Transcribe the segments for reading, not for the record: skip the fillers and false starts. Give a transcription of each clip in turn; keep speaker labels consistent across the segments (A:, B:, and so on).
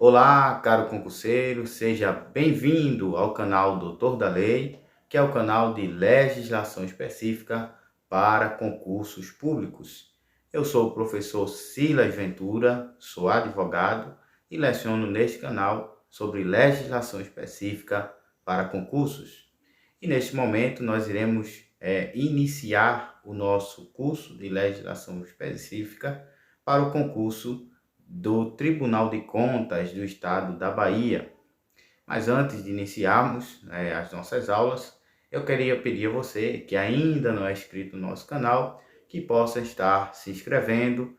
A: Olá, caro concurseiro, seja bem-vindo ao canal Doutor da Lei, que é o canal de legislação específica para concursos públicos. Eu sou o professor Silas Ventura, sou advogado e leciono neste canal sobre legislação específica para concursos. E neste momento nós iremos iniciar o nosso curso de legislação específica para o concurso do Tribunal de Contas do Estado da Bahia. Mas antes de iniciarmos as nossas aulas, eu queria pedir a você que ainda não é inscrito no nosso canal, que possa estar se inscrevendo,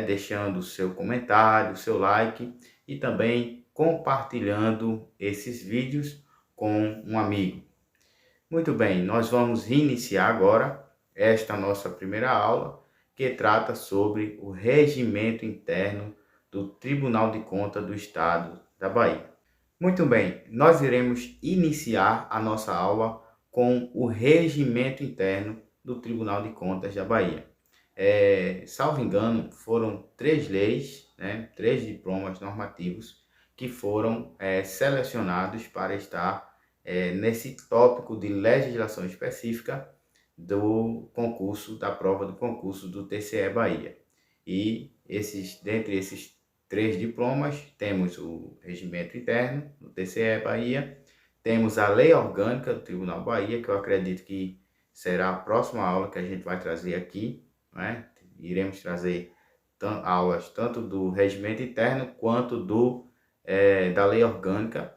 A: deixando o seu comentário, o seu like e também compartilhando esses vídeos com um amigo. Muito bem, nós vamos iniciar agora esta nossa primeira aula, que trata sobre o regimento interno do Tribunal de Contas do Estado da Bahia. Muito bem, nós iremos iniciar a nossa aula com o regimento interno do Tribunal de Contas da Bahia. Salvo engano, foram 3 leis, 3 diplomas normativos que foram selecionados para estar nesse tópico de legislação específica do concurso, da prova do concurso do TCE Bahia. E dentre esses 3 diplomas, temos o regimento interno do TCE Bahia, temos a lei orgânica do Tribunal Bahia, que eu acredito que será a próxima aula que a gente vai trazer aqui, Iremos trazer aulas tanto do regimento interno quanto da lei orgânica,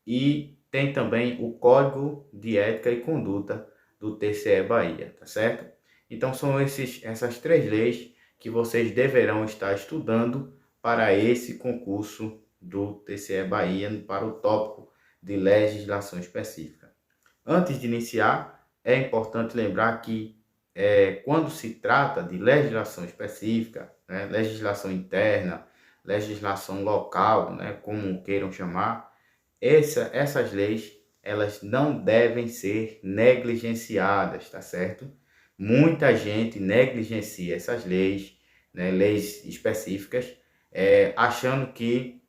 A: E tem também o Código de Ética e Conduta do TCE Bahia, tá certo? Então são essas 3 leis que vocês deverão estar estudando para esse concurso do TCE Bahia, para o tópico de legislação específica. Antes de iniciar, é importante lembrar que quando se trata de legislação específica, legislação interna, legislação local, como queiram chamar, essas leis, elas não devem ser negligenciadas, tá certo? Muita gente negligencia essas leis, leis específicas, achando que,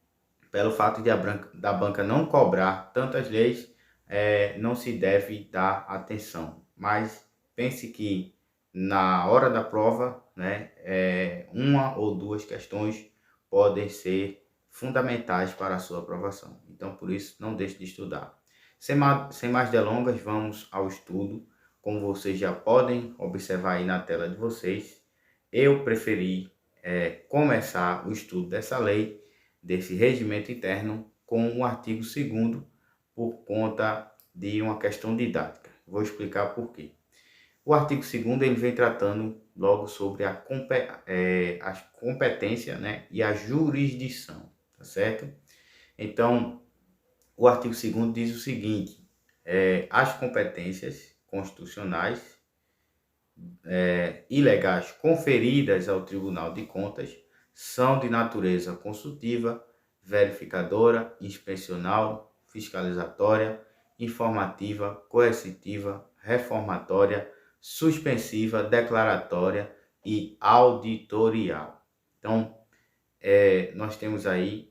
A: pelo fato da banca não cobrar tantas leis, não se deve dar atenção. Mas pense que, na hora da prova, uma ou 2 questões podem ser fundamentais para a sua aprovação. Então, por isso, não deixe de estudar. Sem mais delongas, vamos ao estudo. Como vocês já podem observar aí na tela de vocês, eu preferi começar o estudo dessa lei, desse regimento interno, com o artigo 2º, por conta de uma questão didática. Vou explicar por quê. O artigo 2º ele vem tratando logo sobre a competência, e a jurisdição, tá certo? Então, o artigo 2º diz o seguinte: as competências constitucionais e legais conferidas ao Tribunal de Contas são de natureza consultiva, verificadora, inspecional, fiscalizatória, informativa, coercitiva, reformatória, suspensiva, declaratória e auditorial. Então, nós temos aí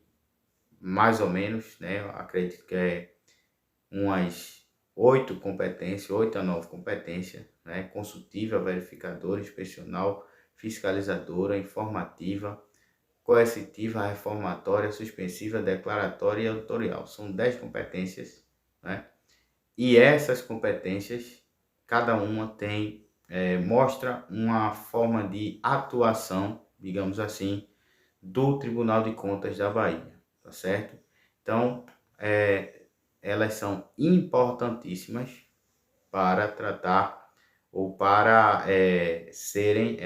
A: mais ou menos, eu acredito que umas 8 a 9 competências, consultiva, verificadora, inspecional, fiscalizadora, informativa, coercitiva, reformatória, suspensiva, declaratória e auditorial. São 10 competências, E essas competências, cada uma mostra uma forma de atuação, digamos assim, do Tribunal de Contas da Bahia, tá certo? Então, elas são importantíssimas para tratar ou para serem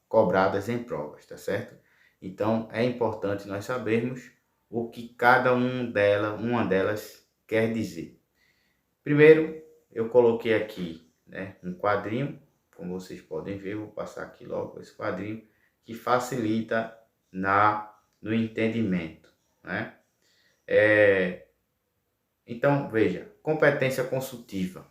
A: cobradas em provas, tá certo? Então, é importante nós sabermos o que cada uma delas quer dizer. Primeiro, eu coloquei aqui um quadrinho, como vocês podem ver, vou passar aqui logo esse quadrinho, que facilita no entendimento, Então, veja, competência consultiva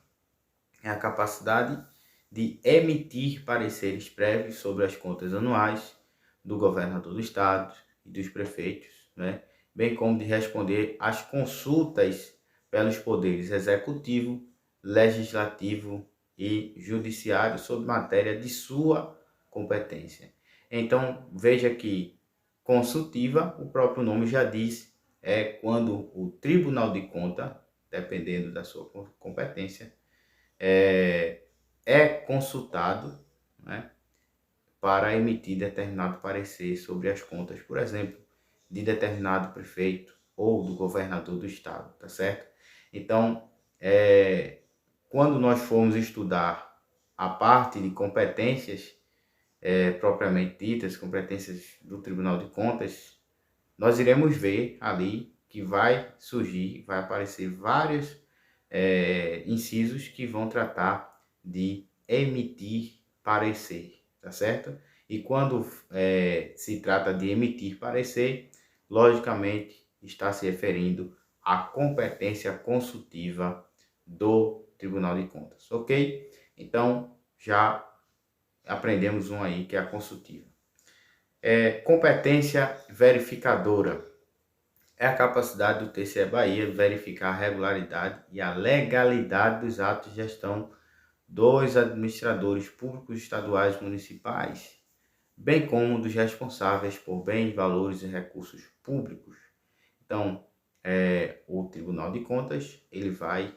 A: é a capacidade de emitir pareceres prévios sobre as contas anuais do governador do estado e dos prefeitos, né, bem como de responder às consultas pelos poderes executivo, legislativo e judiciário sobre matéria de sua competência. Então, veja que consultiva, o próprio nome já diz, é quando o Tribunal de Contas, dependendo da sua competência, é consultado, né, para emitir determinado parecer sobre as contas, por exemplo, de determinado prefeito ou do governador do estado, tá certo? Então, quando nós formos estudar a parte de competências propriamente ditas, competências do Tribunal de Contas, nós iremos ver ali que vai surgir, vai aparecer vários incisos que vão tratar de emitir parecer, tá certo? E quando se trata de emitir parecer, logicamente está se referindo à competência consultiva do Tribunal de Contas, ok? Então, já aprendemos um aí que é a consultiva. Competência verificadora é a capacidade do TCE Bahia verificar a regularidade e a legalidade dos atos de gestão dos administradores públicos estaduais e municipais, bem como dos responsáveis por bens, valores e recursos públicos. Então, o Tribunal de Contas ele vai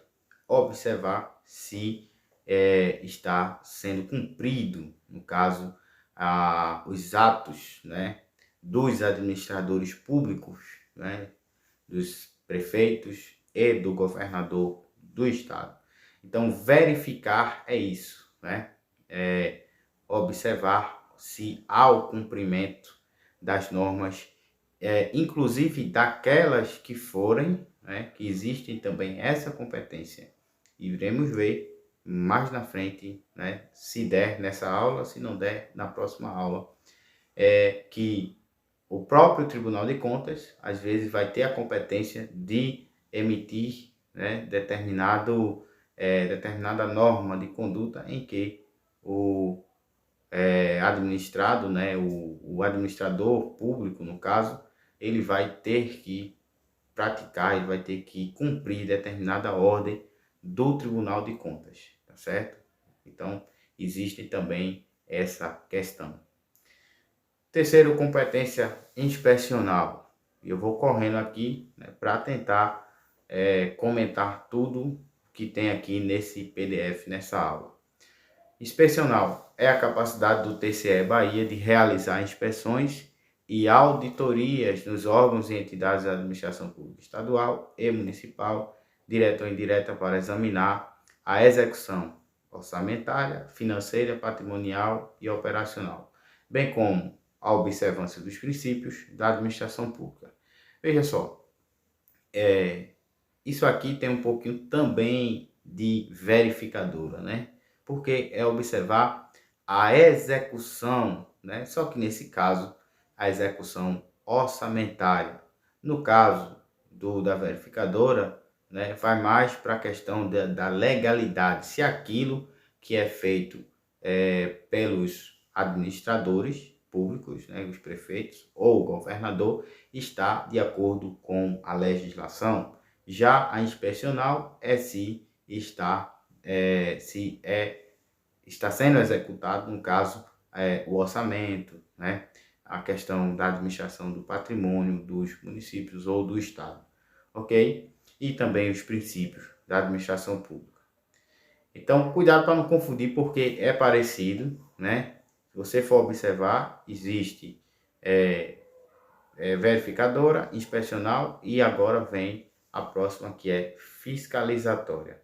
A: observar se está sendo cumprido, no caso, os atos, né, dos administradores públicos, né, dos prefeitos e do governador do estado. Então, verificar é isso, né? Observar se há o cumprimento das normas, inclusive daquelas que forem, né, que existem também essa competência. E iremos ver mais na frente, né, se der nessa aula, se não der na próxima aula, que o próprio Tribunal de Contas, às vezes, vai ter a competência de emitir, né, determinada norma de conduta em que o administrado, né, o administrador público, no caso, ele vai ter que praticar, ele vai ter que cumprir determinada ordem do Tribunal de Contas, tá certo? Então, existe também essa questão. Terceiro, competência inspecional. Eu vou correndo aqui, né, para tentar comentar tudo que tem aqui nesse PDF, nessa aula. Inspecional é a capacidade do TCE Bahia de realizar inspeções e auditorias nos órgãos e entidades da administração pública estadual e municipal, direta ou indireta, para examinar a execução orçamentária, financeira, patrimonial e operacional, bem como a observância dos princípios da administração pública. Veja só, isso aqui tem um pouquinho também de verificadora, né? Porque é observar a execução, né? Só que nesse caso, a execução orçamentária. No caso da verificadora, né, vai mais para a questão da legalidade, se aquilo que é feito pelos administradores públicos, né, os prefeitos ou o governador, está de acordo com a legislação. Já a inspecional é se está sendo executado, no caso, o orçamento, né, a questão da administração do patrimônio dos municípios ou do estado, ok? E também os princípios da administração pública. Então, cuidado para não confundir, porque é parecido, né? Se você for observar, existe verificadora, inspecional e agora vem a próxima, que é fiscalizatória.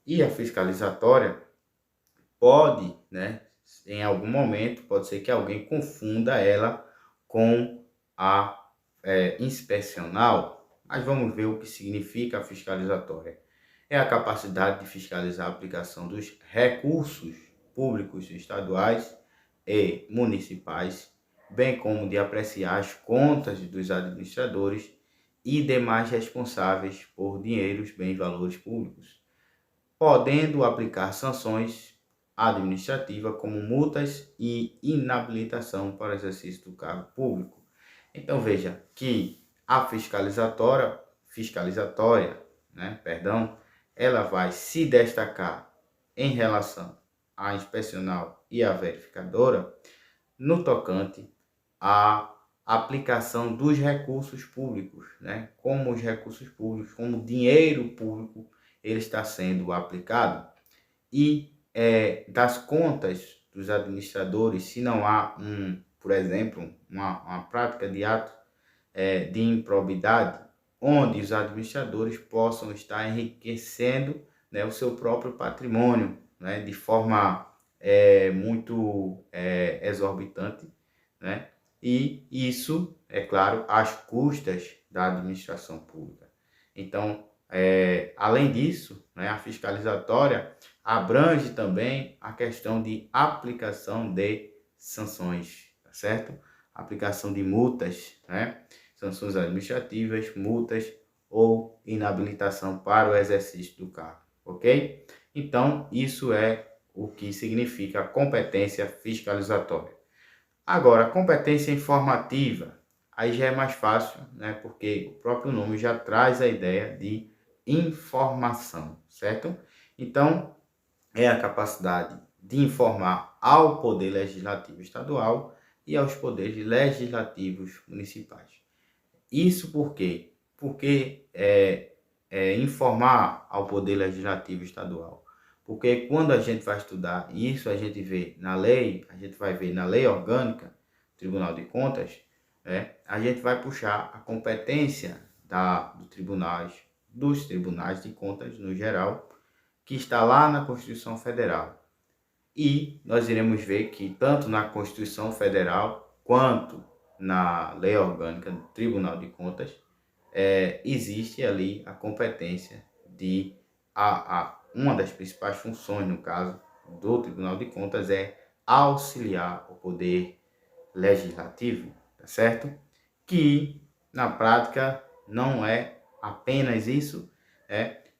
A: E a fiscalizatória pode, né, em algum momento, pode ser que alguém confunda ela com a inspecional, mas vamos ver o que significa a fiscalizatória. É a capacidade de fiscalizar a aplicação dos recursos públicos estaduais e municipais, bem como de apreciar as contas dos administradores e demais responsáveis por dinheiros, bens e valores públicos, podendo aplicar sanções administrativas como multas e inabilitação para o exercício do cargo público. Então veja que a fiscalizatória, né, perdão, ela vai se destacar em relação à inspecional e à verificadora no tocante à aplicação dos recursos públicos, né? Como os recursos públicos, como o dinheiro público, ele está sendo aplicado e das contas dos administradores, se não há por exemplo, uma prática de ato de improbidade, onde os administradores possam estar enriquecendo, né, o seu próprio patrimônio, né, de forma muito exorbitante, né? E isso, é claro, às custas da administração pública. Então, além disso, né, a fiscalizatória abrange também a questão de aplicação de sanções, tá certo? Aplicação de multas, né? Sanções administrativas, multas ou inabilitação para o exercício do cargo, ok? Então, isso é o que significa competência fiscalizatória. Agora, competência informativa, aí já é mais fácil, né? Porque o próprio nome já traz a ideia de informação, certo? Então, é a capacidade de informar ao Poder Legislativo Estadual e aos poderes legislativos municipais. Isso por quê? Porque informar ao Poder Legislativo Estadual. Porque quando a gente vai estudar isso, a gente vê na lei, a gente vai ver na lei orgânica, Tribunal de Contas, a gente vai puxar a competência dos tribunais de contas no geral, que está lá na Constituição Federal. E nós iremos ver que tanto na Constituição Federal quanto na Lei Orgânica do Tribunal de Contas existe ali a competência de uma das principais funções, no caso do Tribunal de Contas, é auxiliar o Poder Legislativo, tá certo? Que na prática não é apenas isso,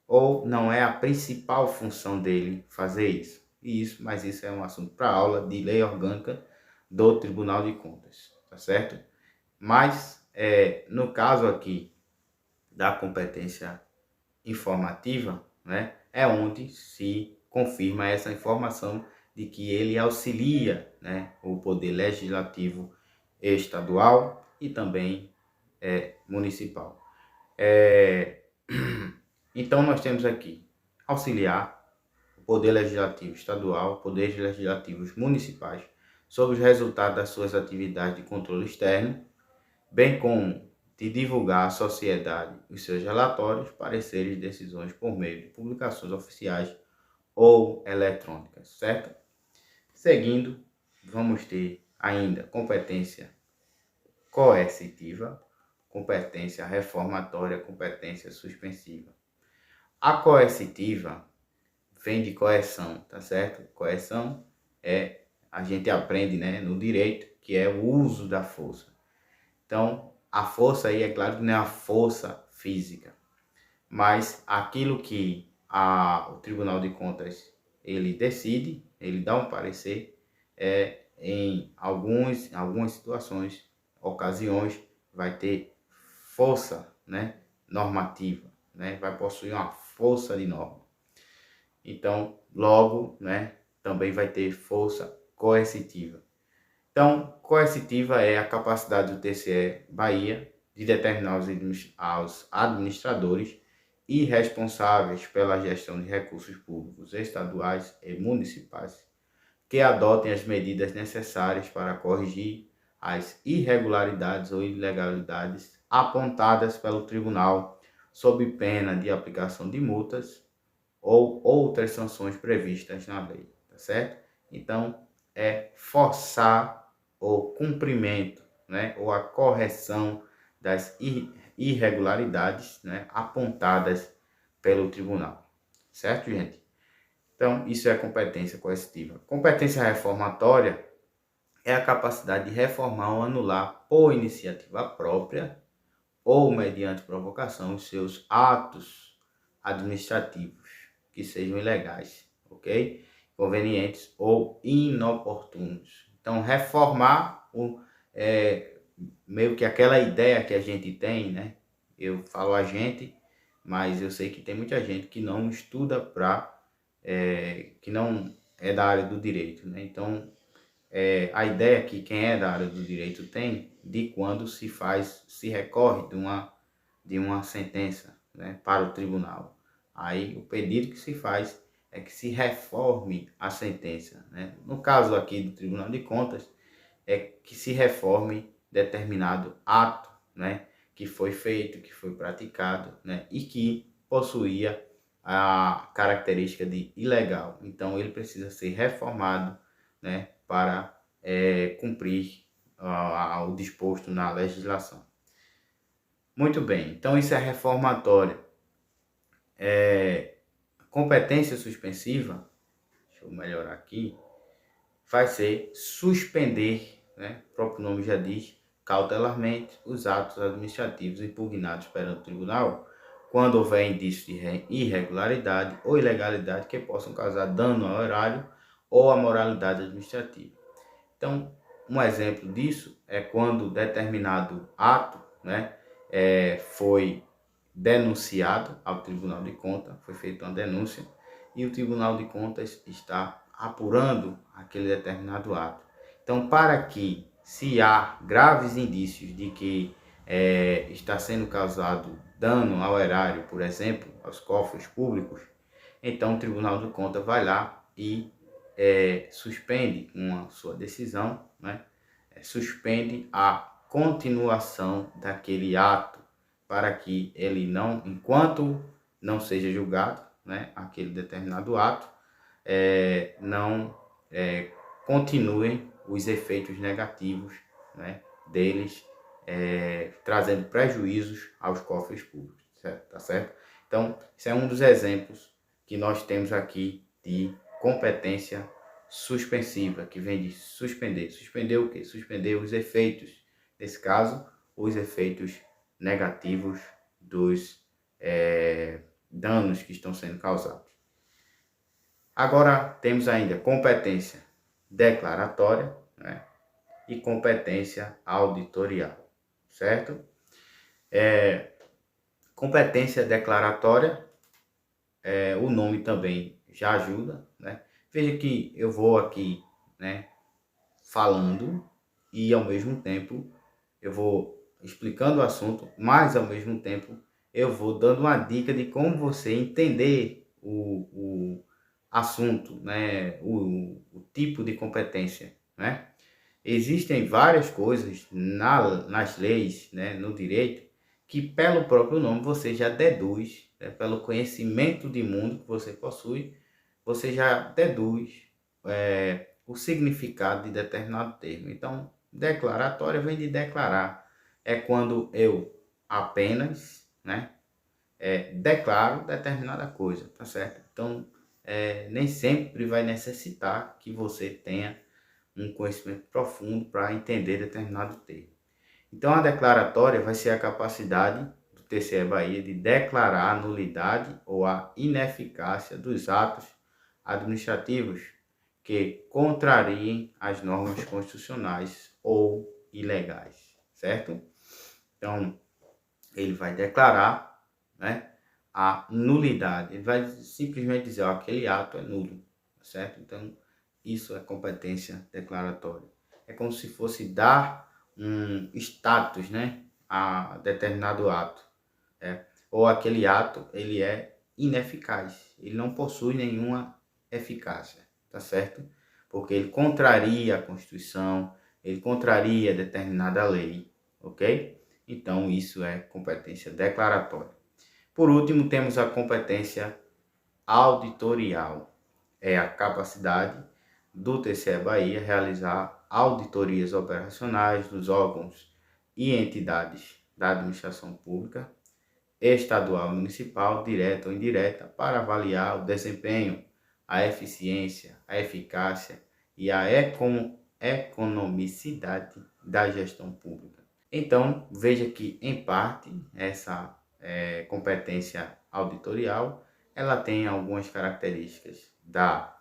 A: ou não é a principal função dele fazer isso. Mas isso é um assunto para aula de lei orgânica do Tribunal de Contas, tá certo? Mas no caso aqui da competência informativa, né, é onde se confirma essa informação de que ele auxilia, né, o poder legislativo estadual e também municipal. Então nós temos aqui auxiliar o poder legislativo estadual, poderes legislativos municipais sobre os resultados das suas atividades de controle externo, bem como de divulgar à sociedade os seus relatórios, pareceres e decisões por meio de publicações oficiais ou eletrônicas, certo? Seguindo, vamos ter ainda competência coercitiva, competência reformatória, competência suspensiva. A coercitiva vem de coerção, tá certo? Coerção a gente aprende, né, no direito, que é o uso da força. Então, a força aí, é claro que não é a força física, mas aquilo que o Tribunal de Contas ele decide, ele dá um parecer, em algumas situações, ocasiões, vai ter força, né, normativa, né, vai possuir uma força de norma. Então, logo, né, também vai ter força coercitiva. Então, coercitiva é a capacidade do TCE Bahia de determinar aos administradores e responsáveis pela gestão de recursos públicos estaduais e municipais que adotem as medidas necessárias para corrigir as irregularidades ou ilegalidades apontadas pelo tribunal sob pena de aplicação de multas ou outras sanções previstas na lei, tá certo? Então, é forçar o cumprimento, né, ou a correção das irregularidades, né, apontadas pelo tribunal, certo, gente? Então, isso é competência coercitiva. Competência reformatória é a capacidade de reformar ou anular por iniciativa própria ou mediante provocação os seus atos administrativos que sejam ilegais, ok? Convenientes ou inoportunos. Então, reformar meio que aquela ideia que a gente tem, né? Eu falo a gente, mas eu sei que tem muita gente que não estuda que não é da área do direito, né? Então, a ideia que quem é da área do direito tem de quando se recorre de uma sentença, né, para o tribunal. Aí o pedido que se faz é que se reforme a sentença, né? No caso aqui do Tribunal de Contas, é que se reforme determinado ato, né, que foi feito, que foi praticado, né, e que possuía a característica de ilegal. Então ele precisa ser reformado, né, para cumprir o disposto na legislação. Muito bem, então isso é reformatória. Competência suspensiva, deixa eu melhorar aqui, vai ser suspender, né? O próprio nome já diz, cautelarmente os atos administrativos impugnados perante o tribunal, quando houver indício de irregularidade ou ilegalidade que possam causar dano ao erário ou à moralidade administrativa. Então, um exemplo disso é quando determinado ato, né, foi denunciado ao Tribunal de Contas, foi feita uma denúncia, e o Tribunal de Contas está apurando aquele determinado ato. Então, para que, se há graves indícios de que está sendo causado dano ao erário, por exemplo, aos cofres públicos, então o Tribunal de Contas vai lá e suspende uma sua decisão, né? Suspende a continuação daquele ato para que ele não, enquanto não seja julgado, né, aquele determinado ato, não continuem os efeitos negativos, né, deles, trazendo prejuízos aos cofres públicos, certo? Tá certo? Então, isso é um dos exemplos que nós temos aqui de competência suspensiva, que vem de suspender. Suspender o quê? Suspender os efeitos, nesse caso, os efeitos negativos dos danos que estão sendo causados. Agora temos ainda competência declaratória, né, e competência auditorial, certo? Competência declaratória, o nome também já ajuda, né? Veja que eu vou aqui, né, falando e ao mesmo tempo eu vou explicando o assunto, mas ao mesmo tempo eu vou dando uma dica de como você entender o assunto, né, o tipo de competência, né? Existem várias coisas nas leis, né, no direito, que pelo próprio nome você já deduz, né, pelo conhecimento de mundo que você possui, você já deduz o significado de determinado termo. Então, declaratória vem de declarar. É quando eu apenas, né, declaro determinada coisa, tá certo? Então, nem sempre vai necessitar que você tenha um conhecimento profundo para entender determinado termo. Então, a declaratória vai ser a capacidade do TCE Bahia de declarar a nulidade ou a ineficácia dos atos administrativos que contrariem as normas constitucionais ou ilegais, certo? Então, ele vai declarar, né, a nulidade. Ele vai simplesmente dizer, ó, aquele ato é nulo, certo? Então, isso é competência declaratória. É como se fosse dar um status, né, a determinado ato. Ou aquele ato, ele é ineficaz. Ele não possui nenhuma eficácia, tá certo? Porque ele contraria a Constituição, ele contraria determinada lei, ok? Então, isso é competência declaratória. Por último, temos a competência auditorial. É a capacidade do TCE Bahia realizar auditorias operacionais dos órgãos e entidades da administração pública, estadual e municipal, direta ou indireta, para avaliar o desempenho, a eficiência, a eficácia e a economicidade da gestão pública. Então, veja que, em parte, essa competência auditorial, ela tem algumas características da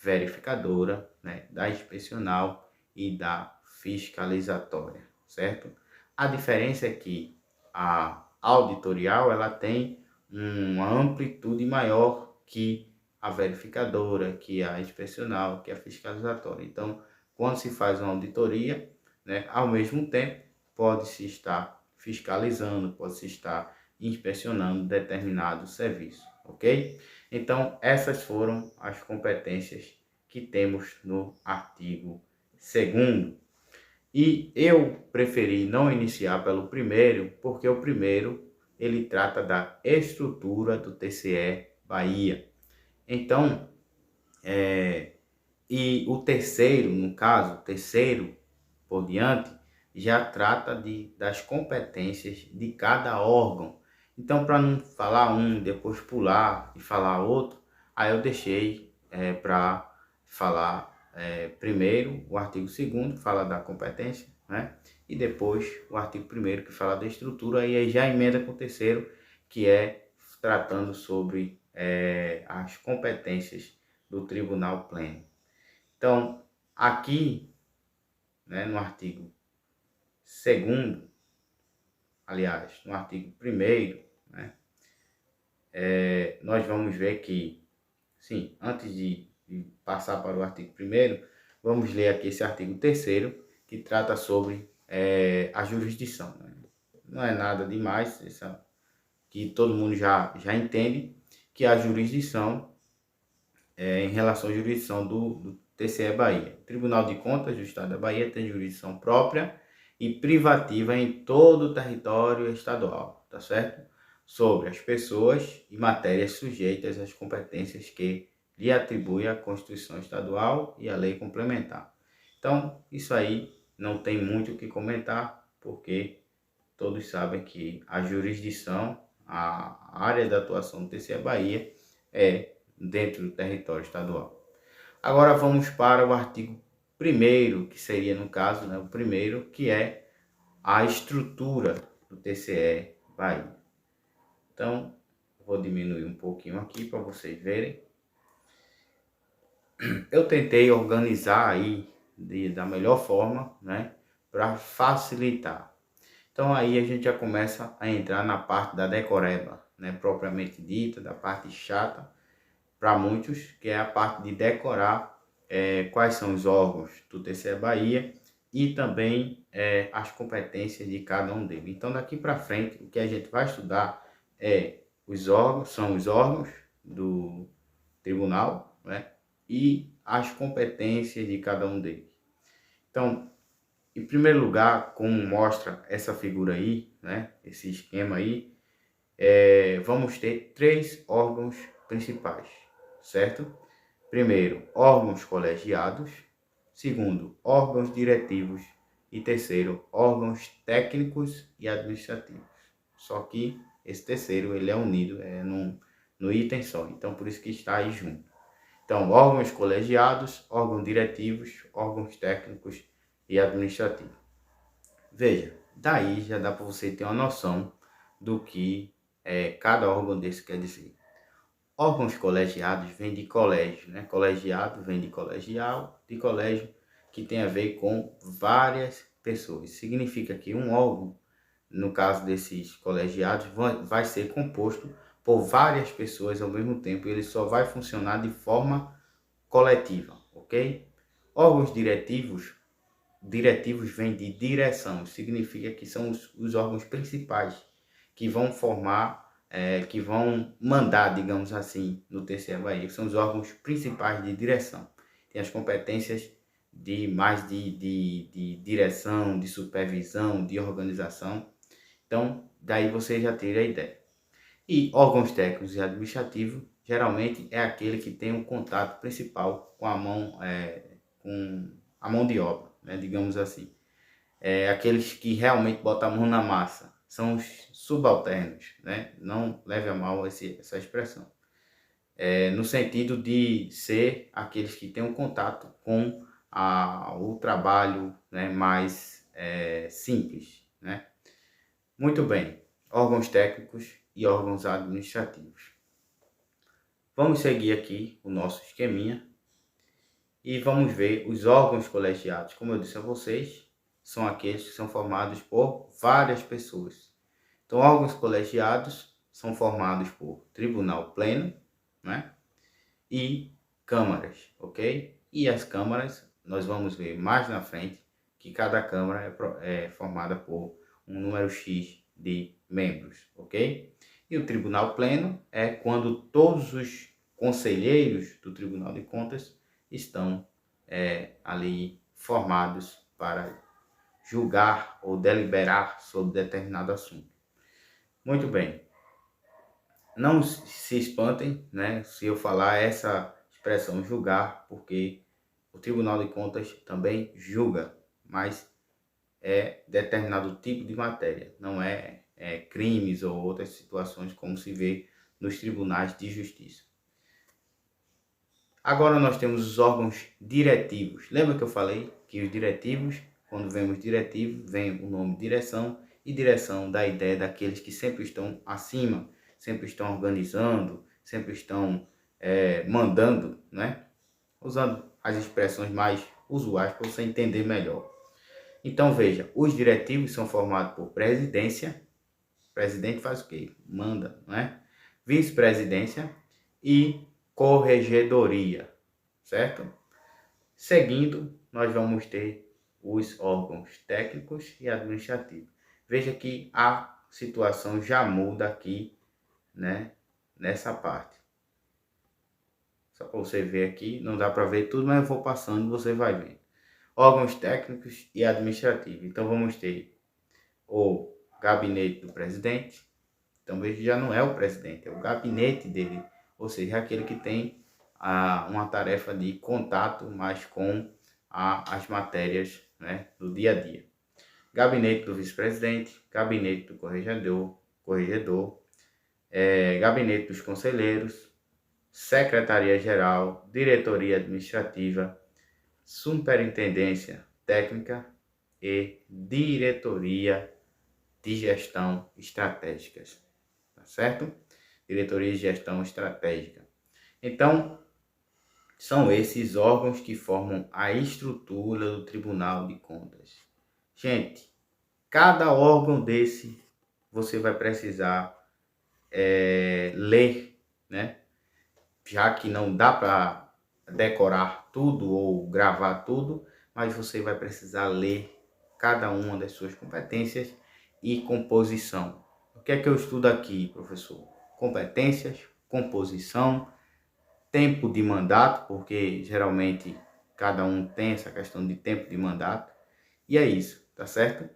A: verificadora, né, da inspecional e da fiscalizatória, certo? A diferença é que a auditorial ela tem uma amplitude maior que a verificadora, que a inspecional, que a fiscalizatória. Então, quando se faz uma auditoria, né, ao mesmo tempo, pode-se estar fiscalizando, pode-se estar inspecionando determinado serviço, ok? Então, essas foram as competências que temos no artigo 2º. E eu preferi não iniciar pelo primeiro, porque o primeiro ele trata da estrutura do TCE Bahia. Então, e o terceiro, no caso, o terceiro por diante, já trata das competências de cada órgão. Então, para não falar um, depois pular e falar outro, aí eu deixei para falar primeiro o artigo 2º, que fala da competência, né? E depois o artigo 1º, que fala da estrutura, e aí já emenda com o terceiro, que é tratando sobre as competências do Tribunal Pleno. Então, aqui, né, no artigo 2º, aliás, no artigo 1º, né, nós vamos ver que, sim, antes de passar para o artigo 1º, vamos ler aqui esse artigo 3º, que trata sobre a jurisdição. Né? Não é nada demais, que todo mundo já entende, que a jurisdição, em relação à jurisdição do TCE Bahia. O Tribunal de Contas do Estado da Bahia tem jurisdição própria e privativa em todo o território estadual, tá certo? Sobre as pessoas e matérias sujeitas às competências que lhe atribui a Constituição Estadual e a lei complementar. Então, isso aí não tem muito o que comentar, porque todos sabem que a jurisdição, a área de atuação do TCE Bahia é dentro do território estadual. Agora vamos para o artigo 1º, que seria, no caso, né, o primeiro, que é a estrutura do TCE Bahia. Então, vou diminuir um pouquinho aqui para vocês verem. Eu tentei organizar aí da melhor forma, né, para facilitar. Então aí a gente já começa a entrar na parte da decoreba, né, propriamente dita, da parte chata para muitos, que é a parte de decorar quais são os órgãos do TCE Bahia e também as competências de cada um deles. Então daqui para frente o que a gente vai estudar são os órgãos do tribunal, né, e as competências de cada um deles. Então, em primeiro lugar, como mostra essa figura aí, né, esse esquema aí, vamos ter 3 órgãos principais, certo? Primeiro, órgãos colegiados. Segundo, órgãos diretivos. E terceiro, órgãos técnicos e administrativos. Só que esse terceiro ele é unido no item só, então por isso que está aí junto. Então, órgãos colegiados, órgãos diretivos, órgãos técnicos e administrativos. Veja, daí já dá para você ter uma noção do que cada órgão desse quer dizer. Órgãos colegiados vem de colégio, né? Colegiado vem de colegial, de colégio, que tem a ver com várias pessoas. Significa que um órgão, no caso desses colegiados, vai ser composto por várias pessoas ao mesmo tempo. Ele só vai funcionar de forma coletiva, ok? Órgãos diretivos vem de direção, significa que são os órgãos principais que vão formar, que vão mandar, digamos assim, no TCE Bahia, que são os órgãos principais de direção. Tem as competências de direção, de supervisão, de organização. Então, daí você já tira a ideia. E órgãos técnicos e administrativos, geralmente é aquele que tem um contato principal com a mão de obra, né, digamos assim. Aqueles que realmente botam a mão na massa, são os subalternos, né? Não leve a mal essa expressão. No sentido de ser aqueles que têm um contato com o trabalho, né, mais simples, né? Muito bem, órgãos técnicos e órgãos administrativos. Vamos seguir aqui o nosso esqueminha e vamos ver os órgãos colegiados. Como eu disse a vocês, são aqueles que são formados por várias pessoas. Então, órgãos colegiados são formados por tribunal pleno, né? E câmaras, ok? E as câmaras, nós vamos ver mais na frente que cada câmara é formada por um número X de membros, ok? E o tribunal pleno é quando todos os conselheiros do Tribunal de Contas estão ali formados para julgar ou deliberar sobre determinado assunto. Muito bem. Não se espantem, né, se eu falar essa expressão julgar, porque o Tribunal de Contas também julga, mas é determinado tipo de matéria, não é crimes ou outras situações como se vê nos tribunais de justiça. Agora nós temos os órgãos diretivos. Lembra que eu falei que os diretivos, quando vemos diretivo, vem o nome direção, e direção da ideia daqueles que sempre estão acima, sempre estão organizando, sempre estão mandando, né? Usando as expressões mais usuais para você entender melhor. Então veja, os diretivos são formados por presidência. O presidente faz o quê? Manda, não é? Vice-presidência e corregedoria, certo? Seguindo, nós vamos ter os órgãos técnicos e administrativos. Veja que a situação já muda aqui, né? Nessa parte. Só para você ver aqui, não dá para ver tudo, mas eu vou passando, você vai vendo. Órgãos técnicos e administrativos. Então vamos ter o gabinete do presidente. Então veja, já não é o presidente, é o gabinete dele, ou seja, aquele que tem uma tarefa de contato mais com as matérias, né, do dia a dia. Gabinete do vice-presidente, gabinete do corregedor, gabinete dos conselheiros, secretaria-geral, diretoria administrativa, superintendência técnica e diretoria de gestão estratégicas, tá certo? Diretoria de gestão estratégica. Então, são esses órgãos que formam a estrutura do Tribunal de Contas. Gente, cada órgão desse você vai precisar ler, né? Já que não dá para decorar tudo ou gravar tudo, mas você vai precisar ler cada uma das suas competências e composição. O que é que eu estudo aqui, professor? Competências, composição, tempo de mandato, porque geralmente cada um tem essa questão de tempo de mandato, e é isso, tá certo?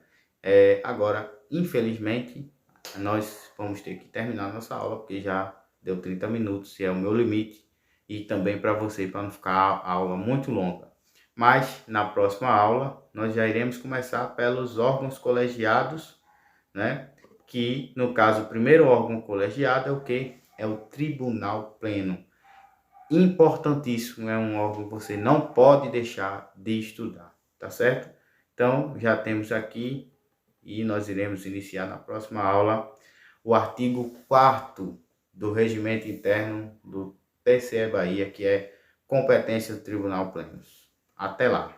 A: Agora, infelizmente, nós vamos ter que terminar nossa aula, porque já deu 30 minutos, e é o meu limite, e também para você, para não ficar a aula muito longa. Mas, na próxima aula, nós já iremos começar pelos órgãos colegiados, né? Que, no caso, o primeiro órgão colegiado é o quê? É o Tribunal Pleno. Importantíssimo, é um órgão que você não pode deixar de estudar, tá certo? Então, já temos aqui, e nós iremos iniciar na próxima aula, o artigo 4º do Regimento Interno do TCE Bahia, que é competência do Tribunal Pleno. Até lá!